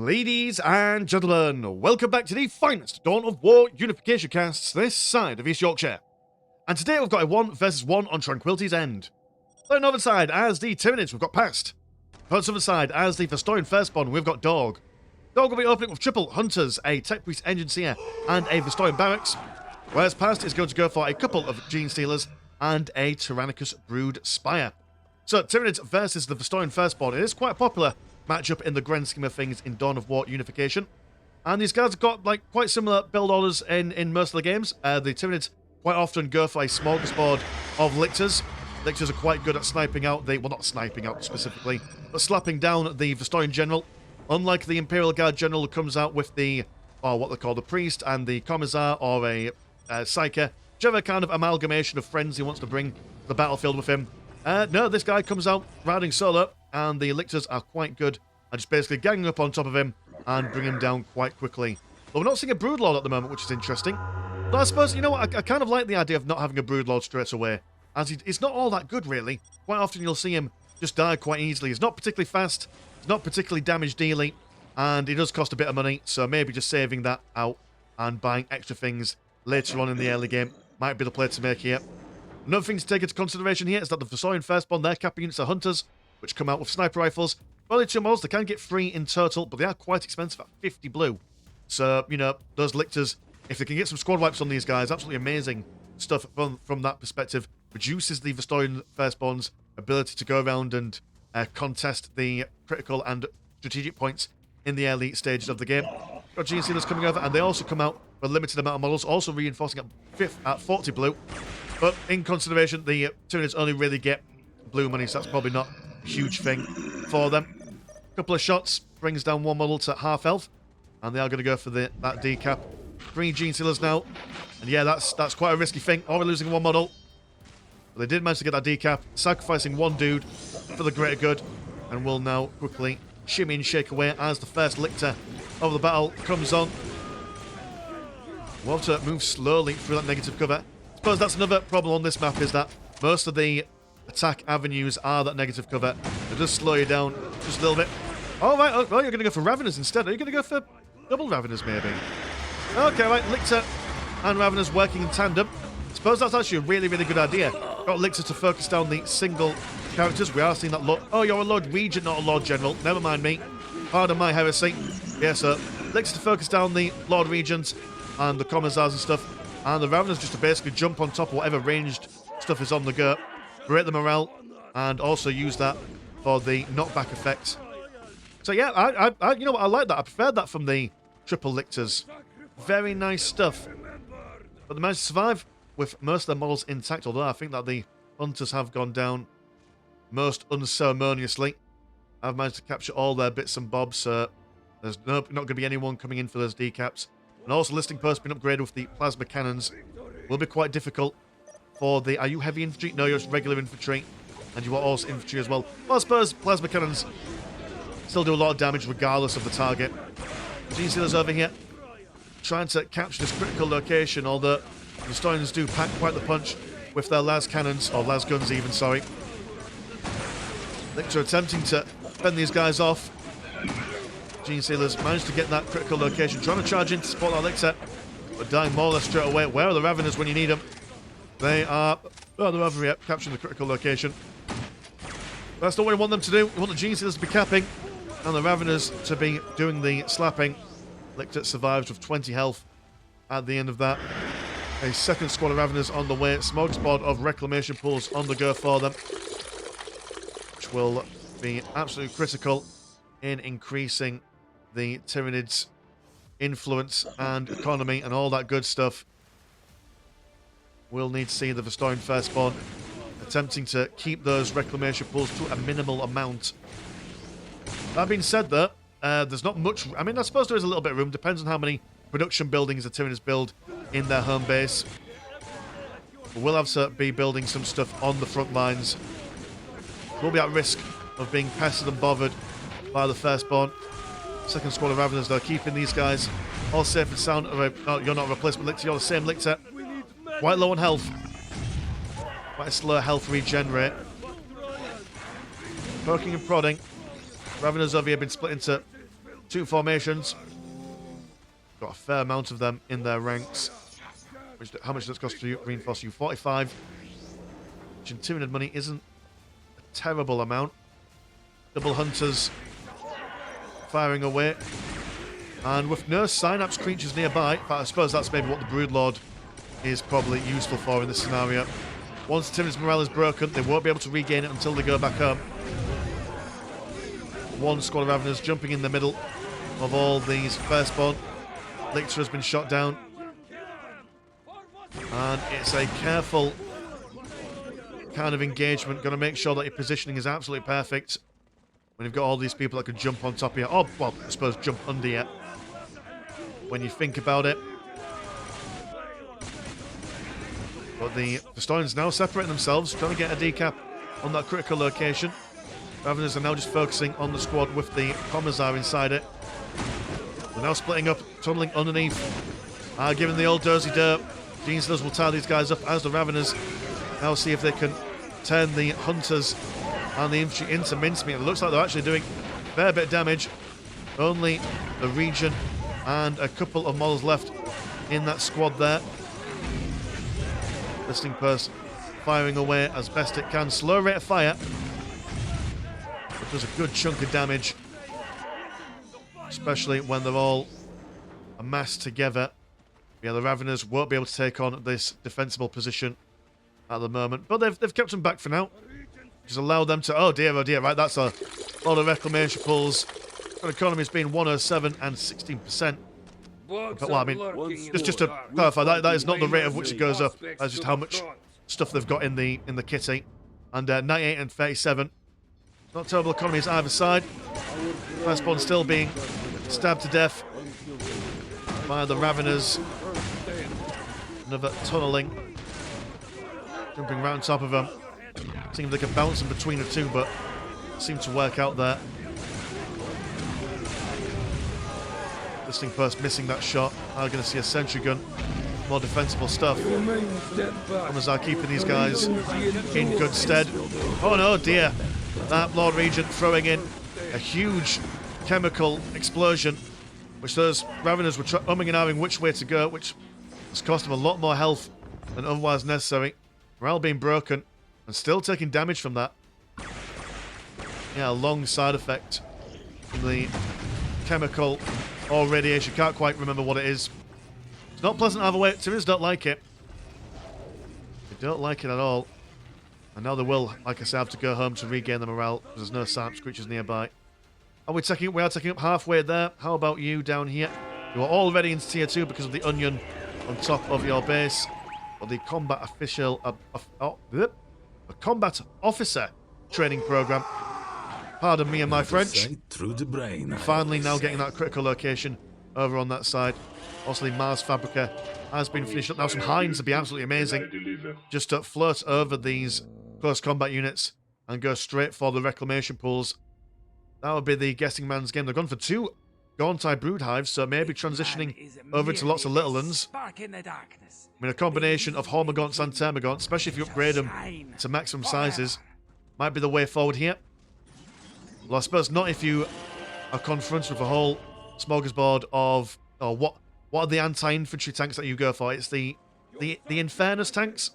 Ladies and gentlemen, welcome back to the finest Dawn of War Unification casts this side of East Yorkshire. And today we've got a 1 versus 1 on Tranquility's End. On the northern side, as the Tyranids, we've got Past. On the southern side, as the Vostroyan Firstborn, we've got Dorg. Dorg will be opening with triple Hunters, a Tech Priest Engine Seer, and a Vostroyan Barracks, whereas Past is going to go for a couple of Gene Stealers and a Tyrannicus Brood Spire. So, Tyranids versus the Vostroyan Firstborn. It is quite a popular matchup in the grand scheme of things in Dawn of War Unification. And these guys have got like quite similar build orders in most of the games. The Tyranids quite often go for a smorgasbord of Lictors. Lictors are quite good at sniping out the, well, not sniping out specifically, but slapping down the Vostroyan General. Unlike the Imperial Guard General who comes out with the, or what they call the Priest and the Commissar or a Psyker, whichever kind of amalgamation of friends he wants to bring to the battlefield with him. No, this guy comes out riding solo, and the Lictors are quite good at just basically ganging up on top of him and bring him down quite quickly. But we're not seeing a Broodlord at the moment, which is interesting. But I suppose, you know what, I kind of like the idea of not having a Broodlord straight away, as it's not all that good, really. Quite often you'll see him just die quite easily. He's not particularly fast, he's not particularly damage dealing, and he does cost a bit of money, so maybe just saving that out and buying extra things later on in the early game might be the play to make here. Another thing to take into consideration here is that the Vostroyan Firstborn, their cap units are Hunters, which come out with sniper rifles. Only 2 models, they can get 3 in total, but they are quite expensive at 50 blue. So, you know, those Lictors, if they can get some squad wipes on these guys, absolutely amazing stuff from that perspective. Reduces the Vostroyan Firstborn's ability to go around and contest the critical and strategic points in the early stages of the game. Got Gene Stealers coming over, and they also come out with a limited amount of models, also reinforcing at 40 blue. But in consideration, the Tyranids only really get blue money, so that's probably not a huge thing for them. A couple of shots brings down 1 model to half health, and they are going to go for that decap. 3 Gene Stealers now, and yeah, that's quite a risky thing. Already losing 1 model, but they did manage to get that decap, sacrificing 1 dude for the greater good, and will now quickly shimmy and shake away as the first Lictor of the battle comes on. We'll have to move slowly through that negative cover. I suppose that's another problem on this map, is that most of the attack avenues are that negative cover. They just slow you down just a little bit. Oh, right. Oh, you're going to go for Raveners instead. Are you going to go for double Raveners, maybe? Okay, right. Lictor and Raveners working in tandem. I suppose that's actually a really, really good idea. Got Lictor to focus down the single characters. We are seeing that Lord... Oh, you're a Lord Regent, not a Lord General. Never mind me. Pardon my heresy. Yes, sir. Lictor to focus down the Lord Regents and the Commissars and stuff. And the Raveners just to basically jump on top of whatever ranged stuff is on the go. Break the morale, and also use that for the knockback effect. So yeah, I you know what, I like that. I preferred that from the triple Lictors. Very nice stuff. But they managed to survive with most of their models intact, although I think that the Hunters have gone down most unceremoniously. I've managed to capture all their bits and bobs, so there's not going to be anyone coming in for those decaps. And also listing posts being upgraded with the plasma cannons will be quite difficult for the... Are you heavy infantry? No, you're just regular infantry. And you are also infantry as well. Well, I suppose plasma cannons still do a lot of damage regardless of the target. Gene Stealers over here trying to capture this critical location, although the Historians do pack quite the punch with their las cannons, or las guns even, sorry. Lictor attempting to fend these guys off. Gene Stealers managed to get that critical location, trying to charge in to support that Lictor, but dying more or less straight away. Where are the Raveners when you need them? They are... Oh, they're over here, capturing the critical location. That's not what we want them to do. We want the Gene Stealers to be capping, and the Raveners to be doing the slapping. Lictor survives with 20 health at the end of that. A second squad of Raveners on the way. Smorgasbord of reclamation pools on the go for them, which will be absolutely critical in increasing the Tyranids' influence and economy and all that good stuff. We'll need to see the Vostroyan Firstborn attempting to keep those reclamation pools to a minimal amount. That being said, though, there's not much... I mean, I suppose there is a little bit of room. Depends on how many production buildings the Tyranids build in their home base. But we'll have to be building some stuff on the front lines. We'll be at risk of being pestered and bothered by the Firstborn. Second squad of Raveners, though, keeping these guys all safe and sound. Oh, you're not a replacement Lictor, you're the same Lictor. Quite low on health. Quite a slow health regen rate. Poking and prodding. Raveners over here have been split into 2 formations. Got a fair amount of them in their ranks. How much does it cost to reinforce you? 45. Which in Tyranid money isn't a terrible amount. Double hunters firing away. And with no synapse creatures nearby, in fact, I suppose that's maybe what the Broodlord is probably useful for in this scenario. Once Tyranid's morale is broken, they won't be able to regain it until they go back home. 1 squad of Raveners jumping in the middle of all these Firstborn. Lictor has been shot down. And it's a careful kind of engagement. Going to make sure that your positioning is absolutely perfect. When you've got all these people that can jump on top of you. Oh, well, I suppose jump under you. When you think about it. But the Vostroyans now separating themselves, trying to get a decap on that critical location. Raveners are now just focusing on the squad with the Commissar inside it. They're now splitting up, tunneling underneath. Giving the old dozy-dirt. Genestealers will tie these guys up as the Raveners now see if they can turn the Hunters and the Infantry into mincemeat. It looks like they're actually doing a fair bit of damage. Only the Regent and a couple of models left in that squad there. Listing Post firing away as best it can. Slow rate of fire. But does a good chunk of damage. Especially when they're all amassed together. Yeah, the Raveners won't be able to take on this defensible position at the moment. But they've kept them back for now. Just allowed them to... Oh dear, right, that's a lot of reclamation pulls. Our economy's been 107 and 16%. Well, I mean, just to clarify, that is not the rate at which it goes up. That's just how much stuff they've got in the kitty. And 98 and 37. Not terrible economies either side. Firstborn still being stabbed to death by the Raveners. Another tunneling. Jumping right on top of them. Seeing if they can bounce in between the two, but seem to work out there. Listing Post missing that shot. I'm going to see a sentry gun. More defensible stuff. Commissar keeping these guys in good stead. Oh no, dear. That Lord Regent throwing in a huge chemical explosion, which those Raveners were umming and ahhing which way to go, which has cost them a lot more health than otherwise necessary. Morale being broken and still taking damage from that. Yeah, a long side effect from the chemical or radiation. Can't quite remember what it is. It's not pleasant either way. Tyranids don't like it. They don't like it at all. And now they will, like I said, have to go home to regain the morale because there's no synapse creatures nearby. We are taking up halfway there. How about you down here? You are already in tier 2 because of the onion on top of your base. Or the combat official, a combat officer training program. Pardon me and my French. Through the brain. Finally now getting that critical location over on that side. Also the Mars Fabrica has been finished up. Now some Hinds would be absolutely amazing. Just to float over these close combat units and go straight for the reclamation pools. That would be the guessing man's game. They've gone for 2 Gauntai brood hives, so maybe transitioning over to lots of little ones. I mean, a combination of Hormagaunts and Termagaunts, especially if you upgrade them to maximum sizes, might be the way forward here. Well, I suppose not if you are confronted with a whole smorgasbord of... Oh, what are the anti-infantry tanks that you go for? It's the Infernus tanks.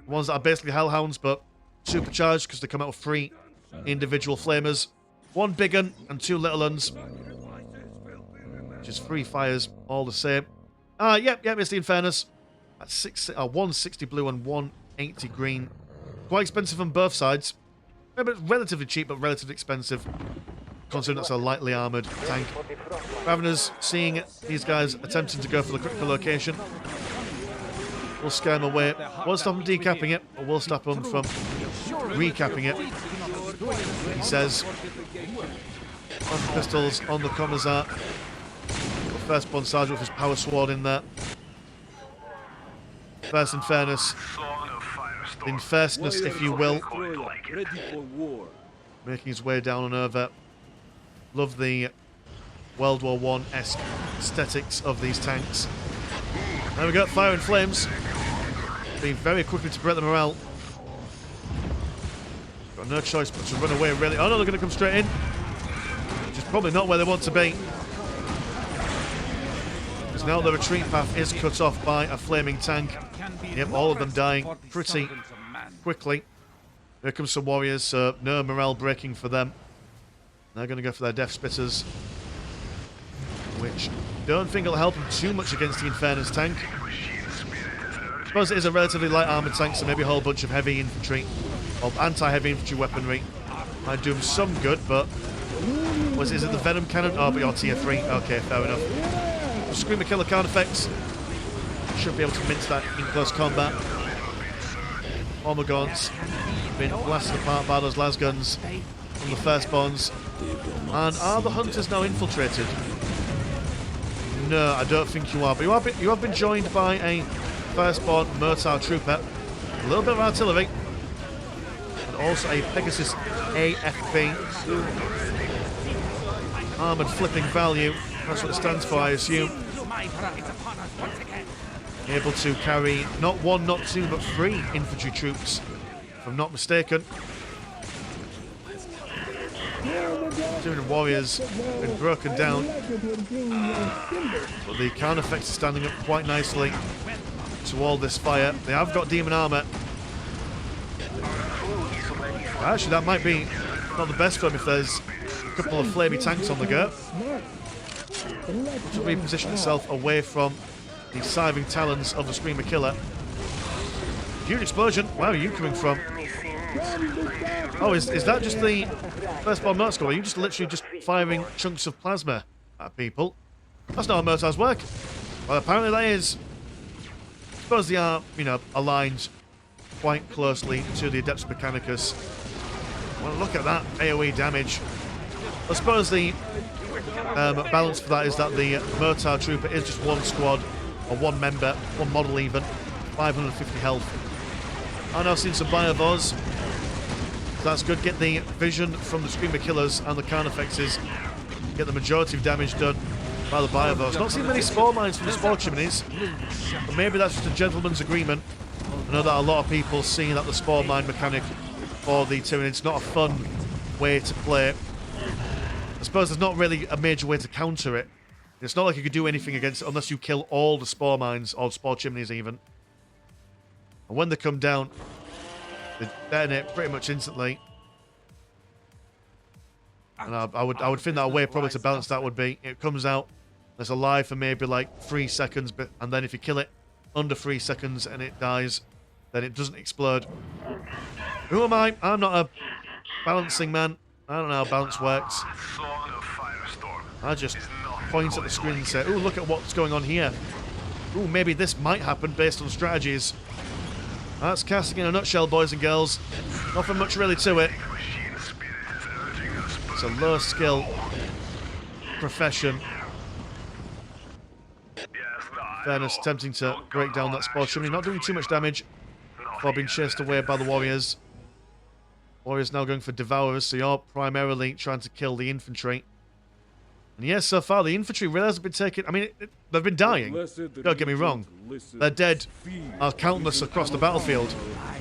The ones that are basically Hellhounds, but supercharged because they come out with 3 individual flamers. 1 big un and 2 little uns. Which is 3 fires, all the same. Yep, it's the Infernus. That's 160 blue and 180 green. Quite expensive on both sides. Maybe it's relatively cheap, but relatively expensive. Considering that's a lightly armoured tank. Raveners seeing these guys attempting to go for the critical location. We'll scare them away. Won't stop them decapping it, but we'll stop them from recapping it. He says. Pistols on the Commissar. Firstborn Sergeant with his power sword in there. First Infernus. Infernus, if you will. Making his way down and over. Love the World War I-esque aesthetics of these tanks. There we go, fire and flames. Being very quickly to break the morale. Got no choice but to run away, really. Oh no, they're going to come straight in. Which is probably not where they want to be. Because now the retreat path is cut off by a flaming tank. Yep, all of them dying pretty quickly. Here comes some warriors, so no morale breaking for them. They're going to go for their death spitters, which don't think it'll help them too much against the Infernus tank. I suppose it is a relatively light armoured tank, so maybe a whole bunch of heavy infantry, or anti-heavy infantry weaponry might do them some good, but... Is it the Venom Cannon? Oh, but you're tier 3. Okay, fair enough. The Screamer Killer card effects. Should be able to mince that in close combat. Armor Gaunts been blasted apart by those las guns from the Firstborns. And are the Hunters now infiltrated? No, I don't think you are. But you have been joined by a Firstborn Mortar Trooper. A little bit of artillery. And also a Pegasus AFP. Armoured flipping value. That's what it stands for, I assume. Able to carry not one, not two, but 3 infantry troops, if I'm not mistaken. 200 warriors have been broken down. But the counter effects are standing up quite nicely to all this fire. They have got demon armour. Actually, that might be not the best for them if there's a couple of flamey tanks on the go. To reposition itself away from the scything talons of the Screamer Killer. Huge explosion. Where are you coming from? Oh, is that just the Firstborn Mortar Squad? Are you just literally just firing chunks of plasma at people? That's not how mortars work. Well, apparently that is. I suppose they are, you know, aligned quite closely to the Adeptus Mechanicus. Well, look at that AoE damage. I suppose the balance for that is that the Mortar Trooper is just one squad, or one member, one model even, 550 health. I've now seen some Biovors. That's good. Get the vision from the Screamer Killers and the Carnifexes. Get the majority of damage done by the Biovors. Not seen many Spore Mines from the Spore Chimneys, but maybe that's just a gentleman's agreement. I know that a lot of people see that the Spore Mine mechanic for the Tyranids not a fun way to play. I suppose there's not really a major way to counter it. It's not like you could do anything against it unless you kill all the Spore Mines, or Spore Chimneys even. And when they come down, they detonate pretty much instantly. And I would think that a way probably to balance that would be, it comes out, it's alive for maybe like 3 seconds, and then if you kill it under 3 seconds and it dies, then it doesn't explode. Who am I? I'm not a balancing man. I don't know how balance works. I just point at the screen and say, ooh, look at what's going on here. Ooh, maybe this might happen based on strategies. That's casting in a nutshell, boys and girls. Nothing much really to it. It's a low skill profession. In fairness, attempting to break down that Spore Chimney. Not doing too much damage before being chased away by the warriors. Warriors now going for Devourers, so you're primarily trying to kill the infantry. And yes, so far the infantry really hasn't been taken. I mean, they've been dying. Don't get me wrong. Their dead are countless across the battlefield,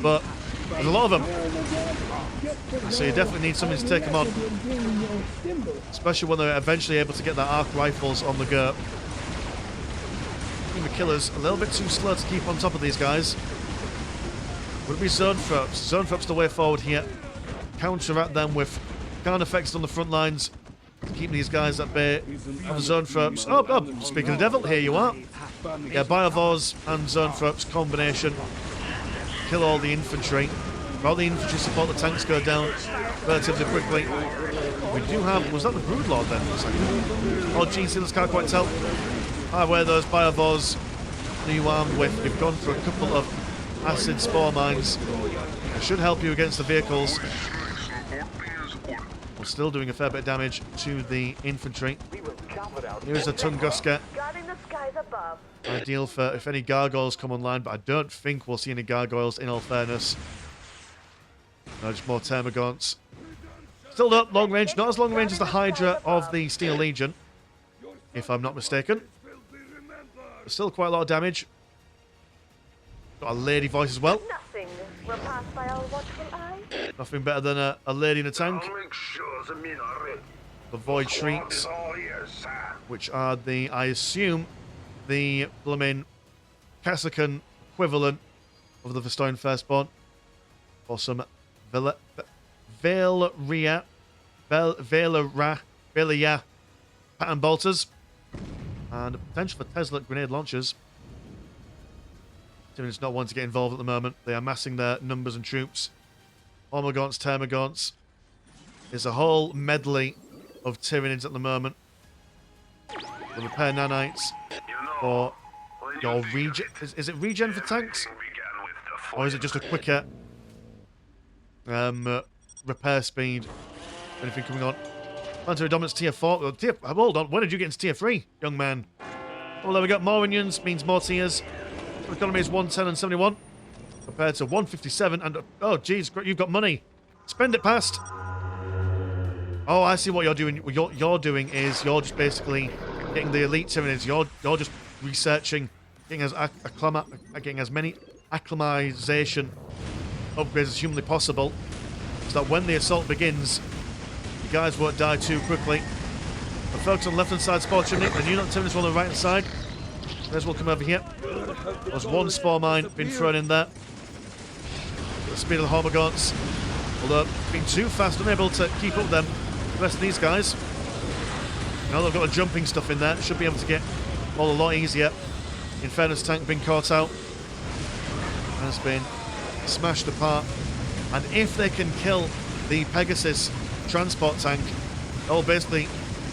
but there's a lot of them. So you definitely need something to take them on. Especially when they're eventually able to get their arc rifles on the go. I think the Killer's a little bit too slow to keep on top of these guys. Would it be Zone Throps? Zone Throps the way forward here. Counteract them with Carnifexes on the front lines. Keep these guys at bay. Have the Zone Throps. Oh, speaking of devil, here you are. Yeah, Biovors and Zone Throps combination. Kill all the infantry. While the infantry support the tanks go down relatively quickly. We do have... Was that the Broodlord then? Oh, geez, I can't quite tell. Where those Biovors are you armed with? You've gone for a couple of acid spore mines. It should help you against the vehicles. We're still doing a fair bit of damage to the infantry. Here's a Tunguska. Ideal for if any gargoyles come online, but I don't think we'll see any gargoyles in all fairness. No, just more Termagants. Still up, long range. Not as long range as the Hydra of the Steel Legion, if I'm not mistaken. But still quite a lot of damage. Got a lady voice as well. Nothing will pass by our watchful eye. Nothing better than a lady in a tank. The Void Shrieks, which are the, I assume, the blooming Cassican equivalent of the Vostroyan Firstborn for some Valeria pattern bolters and potential for Tesla grenade launchers. Tyranids not wanting to get involved at the moment. They are massing their numbers and troops. Hormagaunts, Termagaunts. There's a whole medley of Tyranids at the moment. The repair nanites for your regen. Is it regen for tanks? Or is it just a quicker repair speed? Anything coming on? Planetary Dominance tier 4. Hold on, when did you get into tier 3, young man? Oh, there we go. More minions means more tiers. Economy is 110 and 71 compared to 157 and oh geez, you've got money. Spend it past. Oh, I see what you're doing. What you're doing is you're just basically getting the elite Tyranids. You're just researching, getting as many acclimatization upgrades as humanly possible, so that when the assault begins, you guys won't die too quickly. But focus on the left hand side spore chimney. The new Tyranids on the right hand side. Those will come over here. There's one spore mine been thrown in there. The speed of the Hormagaunts. Although being too fast, unable to keep up with them. The rest of these guys. Now they've got the jumping stuff in there. Should be able to get all a lot easier. Infernus tank being caught out. Has been smashed apart. And if they can kill the Pegasus transport tank, they'll basically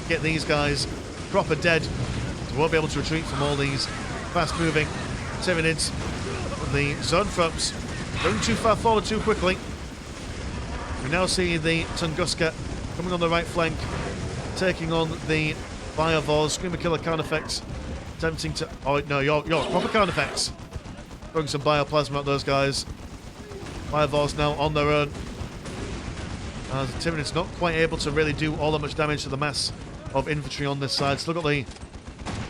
get these guys proper dead. They won't be able to retreat from all these fast-moving Tyranids. The Zonefrops going too far forward too quickly. We now see the Tunguska coming on the right flank, taking on the Biovors, Screamer Killer Carnifex, attempting to... Oh, no, you're proper Carnifex. Throwing some Bioplasma at those guys. Biovors now on their own. As the Tyranid's not quite able to really do all that much damage to the mass of infantry on this side. Still got the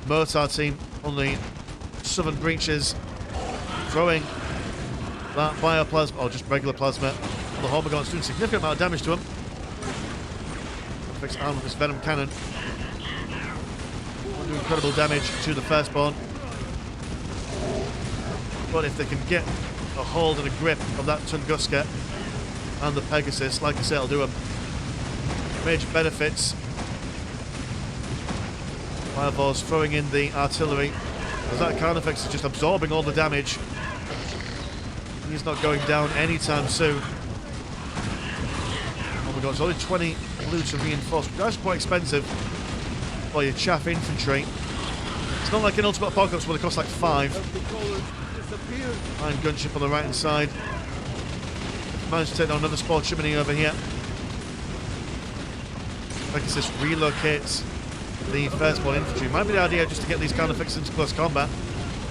Mortar team on the southern breaches, throwing that Bioplasma, or just regular plasma. The Hormagaunts doing a significant amount of damage to him. Fixed arm with this Venom Cannon. Do incredible damage to the Firstborn. But if they can get a hold and a grip of that Tunguska and the Pegasus, like I say, it'll do them major benefits. Fireboards throwing in the artillery, as that Carnifex is just absorbing all the damage. He's not going down anytime soon. Oh my god, it's only 20 blue to reinforce. That's quite expensive for your chaff infantry. It's not like an Ultimate Apocalypse where they cost like 5. Iron gunship on the right hand side. Managed to take down another spore chimney over here. Pegasus relocates the Firstborn infantry. Might be the idea just to get these Carnifex into close combat.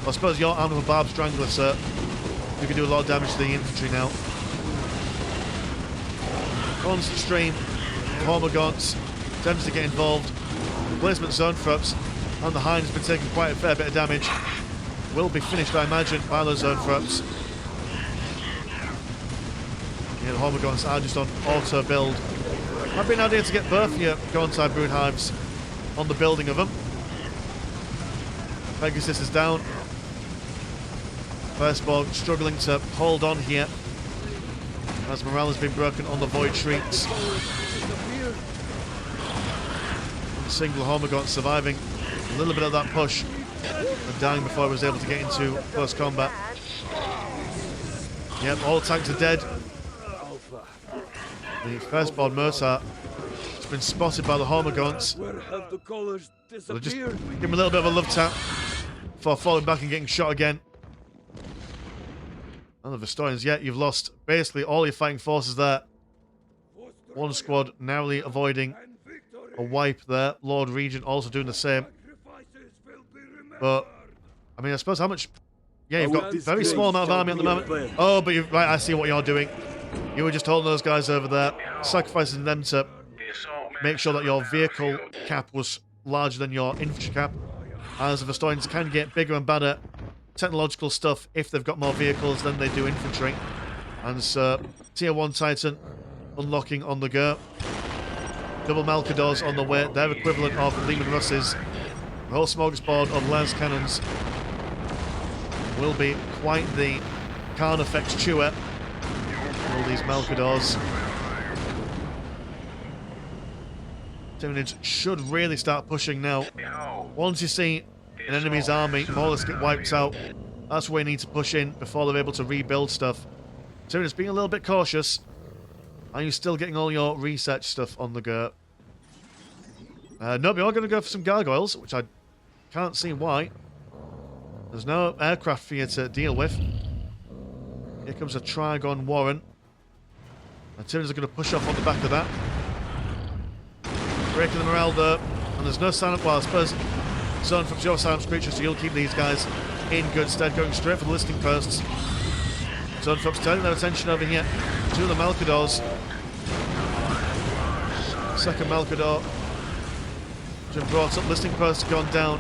I suppose you're armed with a Barb Strangler, so you can do a lot of damage to the infantry now. Constant stream. Hormagaunts attempts to get involved. Replacement Zonefrops, and the Hind has been taking quite a fair bit of damage. Will be finished, I imagine, by those Zonefrops. Yeah, the Hormagaunts are just on auto build. Might be an idea to get both your Gauntai Brood Hives on the building of them. Pegasus is down. Firstborn struggling to hold on here, as morale has been broken on the Void Shrieks. Single Hormagaunt surviving a little bit of that push and dying before he was able to get into close combat. Yep, all tanks are dead. The Firstborn Mortar has been spotted by the Hormagaunts. So they just give him a little bit of a love tap before falling back and getting shot again. And the Vostroyans, yeah, you've lost basically all your fighting forces there. One squad narrowly avoiding a wipe there. Lord Regent also doing the same. But, I mean, I suppose how much... Yeah, you've got a very small amount of army at the moment. Oh, but you're right, I see what you're doing. You were just holding those guys over there, sacrificing them to make sure that your vehicle cap was larger than your infantry cap. As the Vostroyans can get bigger and better technological stuff if they've got more vehicles than they do infantry. And so, Tier 1 Titan unlocking on the go. Double Malcadors on the way, their equivalent of Lehman Russes. The whole smorgasbord of las cannons will be quite the Carnifex chewer. All these Malcadors. Tyranids should really start pushing now. Once you see an enemy's army more or less get wiped out, that's where you need to push in before they're able to rebuild stuff. Tyranids being a little bit cautious. Are you still getting all your research stuff on the go? No, we are going to go for some gargoyles, which I can't see why. There's no aircraft for you to deal with. Here comes a Trygon Warren. And Tyranids are going to push off on the back of that. Breaking the morale there. And there's no sign of, well, I suppose, zone from your silent creatures, so you'll keep these guys in good stead, going straight for the listing posts. Zone Fox turning their attention over here to the Malcadors. Second Malcador has been brought up, listing posts gone down.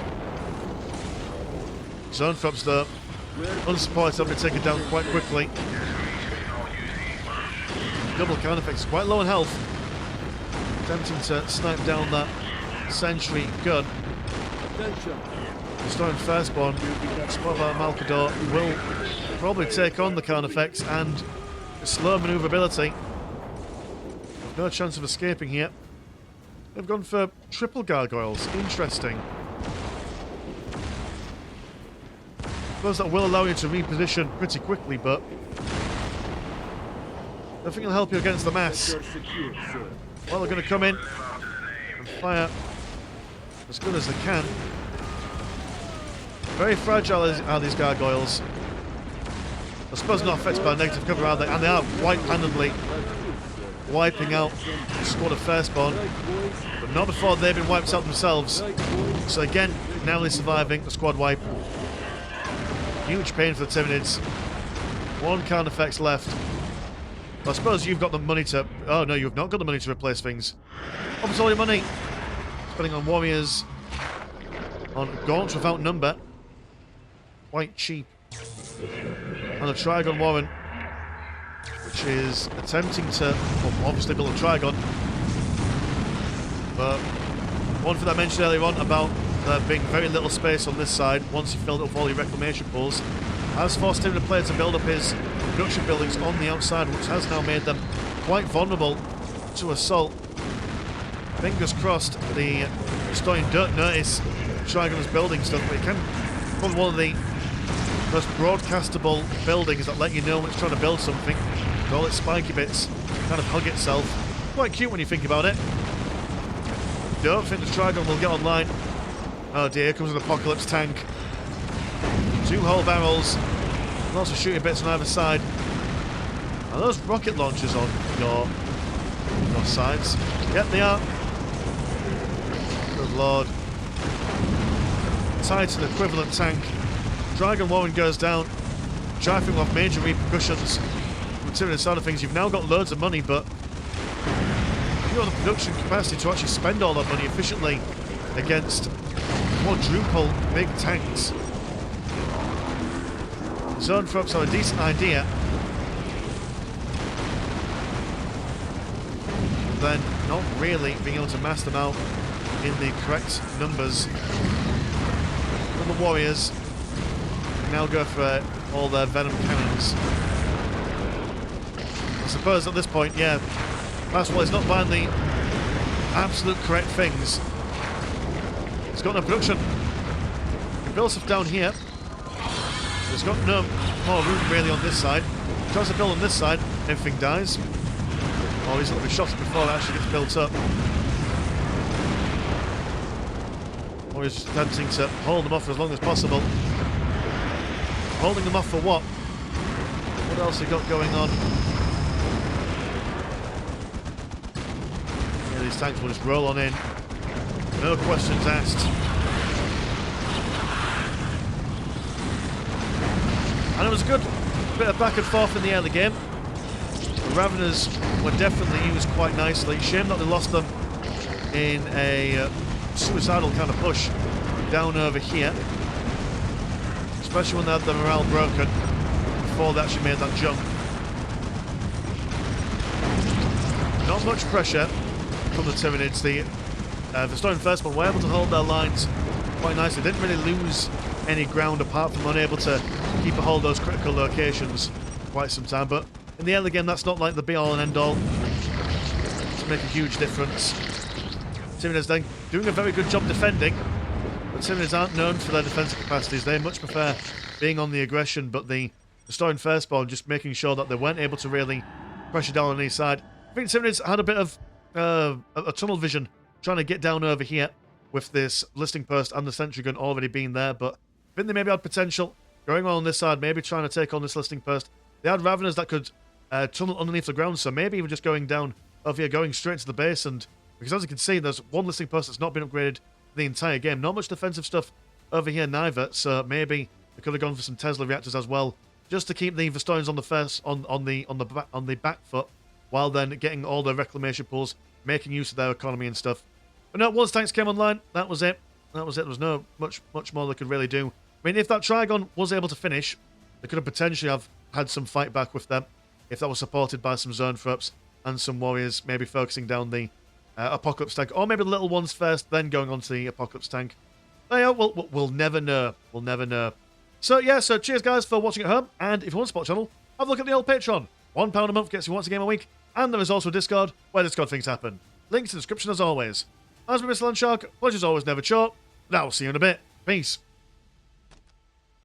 Zone Fox though, unsupported, have been taken down quite quickly. Double Carnifex, quite low in health. Attempting to snipe down that sentry gun. Vostroyan Firstborn, spot that Malcador will probably take on the Carnifex and slow manoeuvrability. No chance of escaping here. They've gone for triple gargoyles. Interesting. I suppose that will allow you to reposition pretty quickly, but I think it'll help you against the mass. Well, they're going to come in and fire as good as they can. Very fragile are these gargoyles. I suppose not affected by negative cover, are they? And they are white-handedly wiping out the squad of Firstborn, but not before they've been wiped out themselves. So again, narrowly surviving the squad wipe. Huge pain for the Tyranids. One Carnifex left. Well, I suppose you've got the money to... Oh no, you've not got the money to replace things. Up with all your money. Spending on warriors, on gaunts without number. Quite cheap. And a Trygon Warren, which is attempting to, well, obviously build a Trygon. But one thing I mentioned earlier on about there being very little space on this side once you filled up all your reclamation pools has forced him to play to build up his production buildings on the outside, which has now made them quite vulnerable to assault. Fingers crossed the Vostroyan don't notice Trygon's building stuff, but it can probably one of the most broadcastable buildings that let you know when it's trying to build something. With all its spiky bits kind of hug itself. Quite cute when you think about it. Don't think the Trygon will get online. Oh dear, here comes an Apocalypse tank. 2 whole barrels. Lots of shooting bits on either side. Are those rocket launchers on your sides? Yep, they are. Good lord. Titan equivalent tank. Trygon Warren goes down. Driving will have major repercussions from the Tyranid side of things. You've now got loads of money, but if you have the production capacity to actually spend all that money efficiently against quadruple big tanks, Zone Frogs are a decent idea. Then not really being able to mass them out in the correct numbers. And the warriors now go for all their venom cannons. I suppose at this point, yeah, Fastwell is not buying the absolute correct things. It's got no production. He builds stuff down here. There's got no more room really on this side. Tries to build on this side, everything dies. Or he's going to be shot before it actually gets built up. Or he's just attempting to hold them off for as long as possible. Holding them off for what? What else have you got going on? Yeah, these tanks will just roll on in. No questions asked. And it was a good bit of back and forth in the early game. The Raveners were definitely used quite nicely. Shame that they lost them in a suicidal kind of push down over here. Especially when they had the morale broken before they actually made that jump. Not much pressure from the Tyranids. The Vostroyan Firstborn were able to hold their lines quite nicely. Didn't really lose any ground apart from unable to keep a hold of those critical locations for quite some time. But in the end, again, that's not like the be-all and end-all. To make a huge difference. Tyranids then doing a very good job defending. But Tyranids aren't known for their defensive capacities. They much prefer being on the aggression, but the Vostroyan Firstborn just making sure that they weren't able to really pressure down on any side. I think Tyranids had a bit of a tunnel vision trying to get down over here with this listing post and the sentry gun already being there, but I think they maybe had potential going on this side, maybe trying to take on this listing post. They had Raveners that could tunnel underneath the ground, so maybe even just going down over here, going straight to the base, and because as you can see, there's one listing post that's not been upgraded the entire game. Not much defensive stuff over here neither, so maybe they could have gone for some Tesla reactors as well, just to keep the Vostroyans on the first on the back foot, while then getting all the reclamation pools, making use of their economy and stuff. But no, once tanks came online, that was it. That was it. There was no much more they could really do. I mean, if that Trygon was able to finish, they could have potentially have had some fight back with them if that was supported by some zone throps and some warriors, maybe focusing down the Apocalypse tank, or maybe the little ones first, then going on to the Apocalypse tank. But yeah, we'll never know. We'll never know. So yeah, so cheers guys for watching at home, and if you want to support the channel, have a look at the old Patreon. £1 a month gets you once a game a week, and there is also a Discord where Discord things happen. Links in the description as always. As we Mr. Landshark, pleasure's always never short, and I will see you in a bit. Peace.